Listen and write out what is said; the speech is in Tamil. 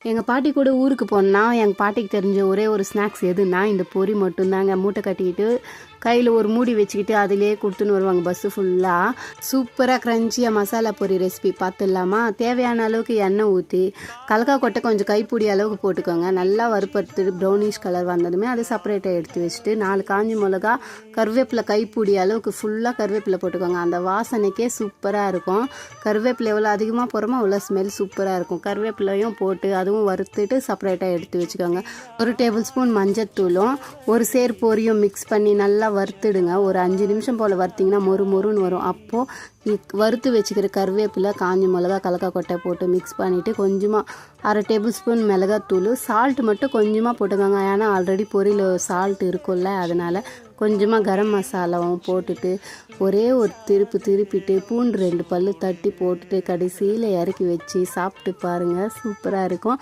எங்கள் பாட்டி கூட ஊருக்கு போனால் எங்கள் பாட்டிக்கு தெரிஞ்ச ஒரே ஒரு ஸ்நாக்ஸ் எதுன்னா இந்த பொரி மட்டும்தாங்க. மூட்டை கட்டிக்கிட்டு கையில் ஒரு மூடி வச்சுக்கிட்டு அதிலே கொடுத்துன்னு வருவாங்க பஸ்ஸு ஃபுல்லாக. சூப்பராக க்ரன்ச்சியாக மசாலா பொரி ரெசிபி பார்த்துடலாமா? தேவையான அளவுக்கு எண்ணெய் ஊற்றி கலக்கா கொட்டை கொஞ்சம் கைப்பிடி அளவுக்கு போட்டுக்கோங்க. நல்லா வறுப்பறுத்துட்டு ப்ரௌனிஷ் கலர் வந்ததுமே அதை செப்பரேட்டாக எடுத்து வச்சுட்டு 4 காஞ்சி மிளகா, கருவேப்பிலை கைப்பிடி அளவுக்கு ஃபுல்லாக கருவேப்பிலை போட்டுக்கோங்க. அந்த வாசனைக்கே சூப்பராக இருக்கும். கருவேப்பிலை எவ்வளோ அதிகமாக போகிறோமோ அவ்வளோ ஸ்மெல் சூப்பராக இருக்கும். கருவேப்பிலையும் போட்டு அதுவும் வறுத்துட்டு செப்பரேட்டாக எடுத்து வச்சுக்கோங்க. 1 டேபிள் ஸ்பூன் மஞ்சத்தூளும் ஒரு சேர் பொரியும் மிக்ஸ் பண்ணி நல்லா வறுத்துடுங்க. ஒரு 5 நிமிஷம் போல் வறுத்திங்கன்னா மொறுன்னு வரும். அப்போது வறுத்து வச்சுக்கிற கருவேப்பிலை, காஞ்சி மிளகா, கலக்கா கொட்டை போட்டு மிக்ஸ் பண்ணிவிட்டு கொஞ்சமாக 1/2 டேபிள் ஸ்பூன் மிளகாத்தூள், சால்ட் மட்டும் கொஞ்சமாக போட்டுக்கோங்க. ஏன்னா ஆல்ரெடி பொரியில் சால்ட் இருக்கும்ல, அதனால் கொஞ்சமாக கரம் மசாலாவும் போட்டுட்டு ஒரே ஒரு திருப்பிட்டு பூண்டு 2 பல்லு தட்டி போட்டுட்டு கடைசியில் இறக்கி வச்சு சாப்பிட்டு பாருங்கள். சூப்பராக இருக்கும்.